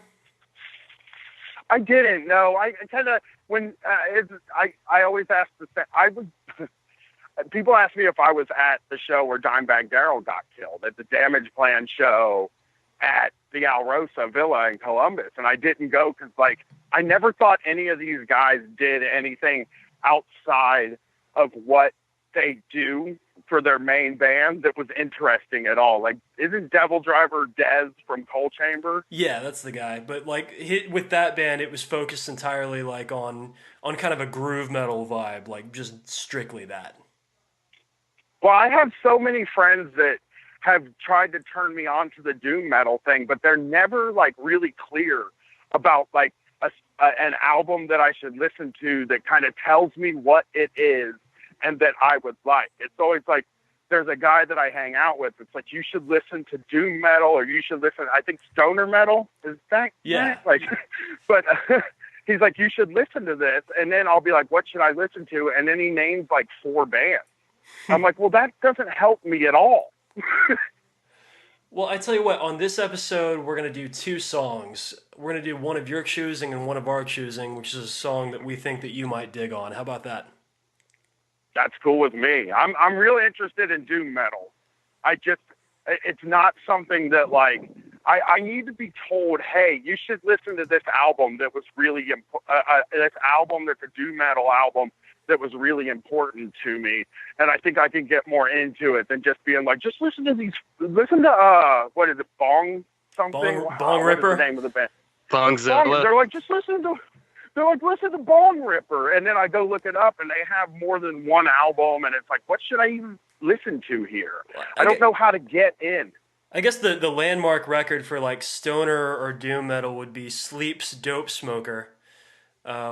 I didn't. No, I kind of I always ask the same. People ask me if I was at the show where Dimebag Darrell got killed, at the Damage Plan show at the Alrosa Villa in Columbus, and I didn't go because, like, I never thought any of these guys did anything outside of what they do for their main band that was interesting at all. Like, isn't Devil Driver Dez from Coal Chamber? Yeah, that's the guy. But like with that band, it was focused entirely like on kind of a groove metal vibe, like just strictly that. Well, I have so many friends that have tried to turn me on to the doom metal thing, but they're never like really clear about like an album that I should listen to that kind of tells me what it is and that I would like. It's always like, there's a guy that I hang out with. It's like, you should listen to doom metal, or you should listen, I think stoner metal is that. Yeah. Like, but he's like, you should listen to this. And then I'll be like, what should I listen to? And then he names like 4 bands. I'm like, well, that doesn't help me at all. Well, I tell you what, on this episode, we're going to do 2 songs. We're going to do one of your choosing and one of our choosing, which is a song that we think that you might dig on. How about that? That's cool with me. I'm really interested in doom metal. It's not something that like, I need to be told, hey, you should listen to this album that was really, this album that's a doom metal album that was really important to me. And I think I can get more into it than just being like, just listen to, what is it, Bong something? Bong Ripper? What is the name of the band? Bongzilla. They're like, just listen to Bong Ripper. And then I go look it up and they have more than one album. And it's like, what should I even listen to here? I don't know how to get in. I guess the landmark record for like stoner or doom metal would be Sleep's Dope Smoker,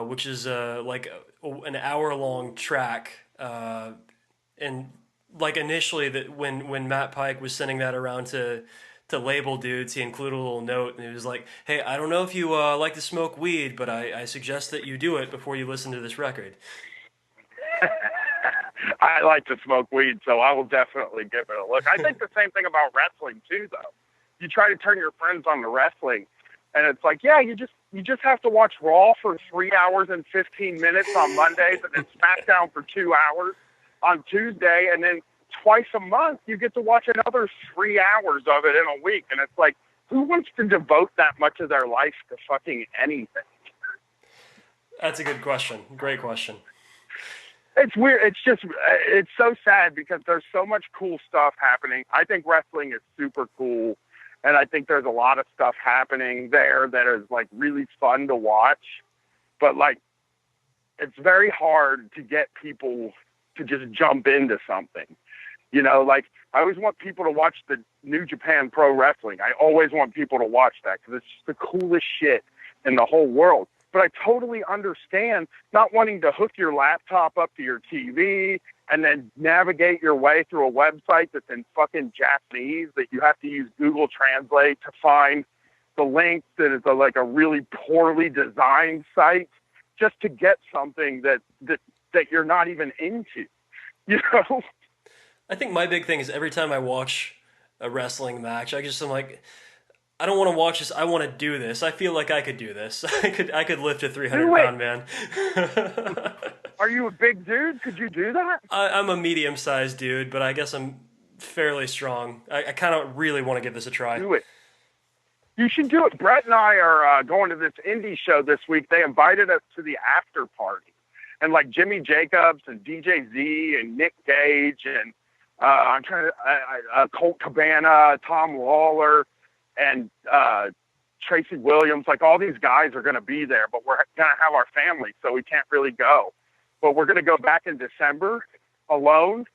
which is like an hour-long track. And like initially, that when Matt Pike was sending that around to label dudes, he included a little note, and he was like, "Hey, I don't know if you like to smoke weed, but I suggest that you do it before you listen to this record." I like to smoke weed, so I will definitely give it a look. I think the same thing about wrestling too, though. You try to turn your friends on to wrestling, and it's like, yeah, you just have to watch Raw for 3 hours and 15 minutes on Mondays, and then SmackDown for 2 hours on Tuesday, and then twice a month you get to watch another 3 hours of it in a week. And it's like, who wants to devote that much of their life to fucking anything? That's a good question. Great question. It's weird. It's so sad because there's so much cool stuff happening. I think wrestling is super cool. And I think there's a lot of stuff happening there that is like really fun to watch. But like, it's very hard to get people to just jump into something. You know, like I always want people to watch the New Japan Pro Wrestling. I always want people to watch that because it's just the coolest shit in the whole world. But I totally understand not wanting to hook your laptop up to your TV and then navigate your way through a website that's in fucking Japanese that you have to use Google Translate to find the link that is like a really poorly designed site just to get something that you're not even into, you know? I think my big thing is every time I watch a wrestling match, I'm like, I don't want to watch this. I want to do this. I feel like I could do this. I could lift a 300-pound man. Are you a big dude? Could you do that? I'm a medium-sized dude, but I guess I'm fairly strong. I kind of really want to give this a try. Do it. You should do it. Brett and I are going to this indie show this week. They invited us to the after party. And like Jimmy Jacobs and DJ Z and Nick Gage and I'm trying to Colt Cabana, Tom Lawler, and Tracy Williams. Like all these guys are going to be there, but we're going to have our family, so we can't really go. But we're going to go back in December alone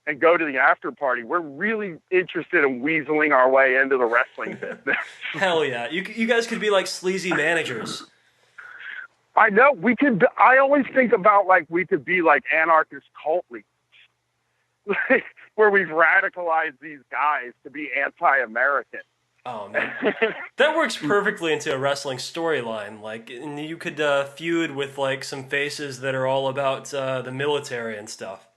and go to the after party. We're really interested in weaseling our way into the wrestling business. Hell yeah. You guys could be like sleazy managers. I know we could. I always think about like we could be like anarchist cult leaders, where we've radicalized these guys to be anti-American. Oh man, that works perfectly into a wrestling storyline. Like, and you could feud with like some faces that are all about the military and stuff.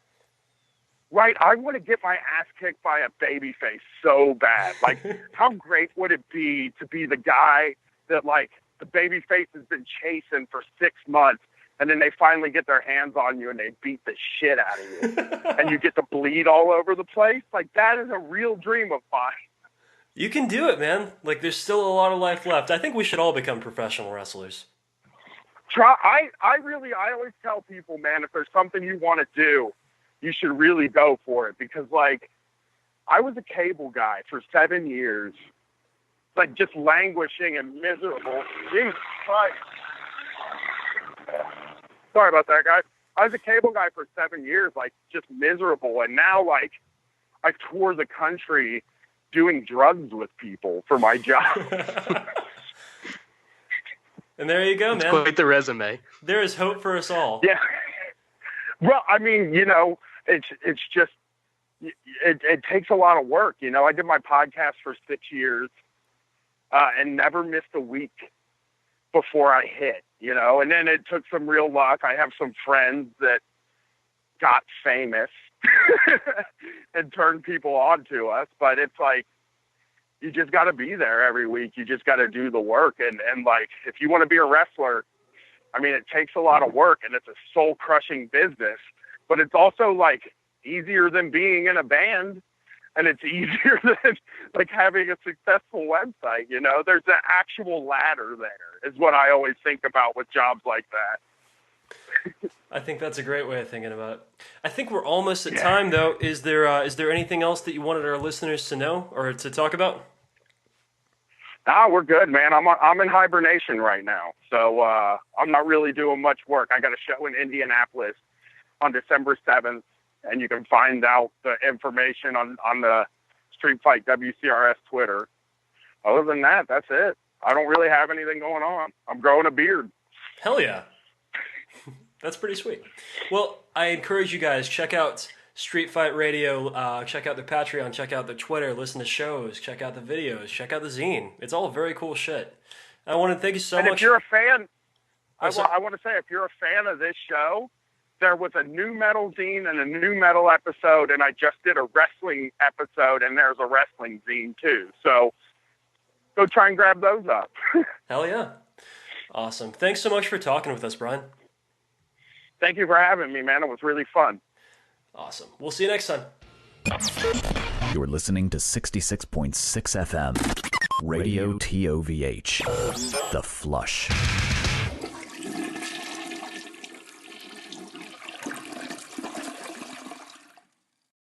Right. I want to get my ass kicked by a babyface so bad. Like, how great would it be to be the guy that like the babyface has been chasing for 6 months, and then they finally get their hands on you and they beat the shit out of you, and you get to bleed all over the place? Like, that is a real dream of mine. You can do it, man. Like, there's still a lot of life left. I think we should all become professional wrestlers. I always tell people, man, if there's something you want to do, you should really go for it. Because, like, I was a cable guy for 7 years, like, just languishing and miserable. Jesus Christ. Sorry about that, guys. I was a cable guy for 7 years, like, just miserable. And now, like, I tour the country doing drugs with people for my job. And there you go, man. It's quite the resume. There is hope for us all. Yeah. Well, I mean, you know, it's just, it takes a lot of work. You know, I did my podcast for 6 years and never missed a week before I hit. you know, and then it took some real luck. I have some friends that got famous and turned people on to us, but it's like, you just got to be there every week. You just got to do the work. And like, if you want to be a wrestler, I mean, it takes a lot of work and it's a soul crushing business, but it's also like easier than being in a band. And it's easier than like having a successful website. You know, there's an actual ladder there is what I always think about with jobs like that. I think that's a great way of thinking about it. I think we're almost at time, though. Is there anything else that you wanted our listeners to know or to talk about? Nah, we're good, man. I'm in hibernation right now, so I'm not really doing much work. I got a show in Indianapolis on December 7th, and you can find out the information on the Street Fight WCRS Twitter. Other than that, that's it. I don't really have anything going on. I'm growing a beard. Hell yeah. That's pretty sweet. Well, I encourage you guys, check out Street Fight Radio, check out the Patreon, check out the Twitter, listen to shows, check out the videos, check out the zine. It's all very cool shit. I want to thank you so much. If you're a fan, I want to say, if you're a fan of this show, there was a new metal zine and a new metal episode, and I just did a wrestling episode, and there's a wrestling zine too. So go try and grab those up. Hell yeah. Awesome. Thanks so much for talking with us, Bryan. Thank you for having me, man. It was really fun. Awesome. We'll see you next time. You're listening to 66.6 FM, Radio TOVH, The Flush.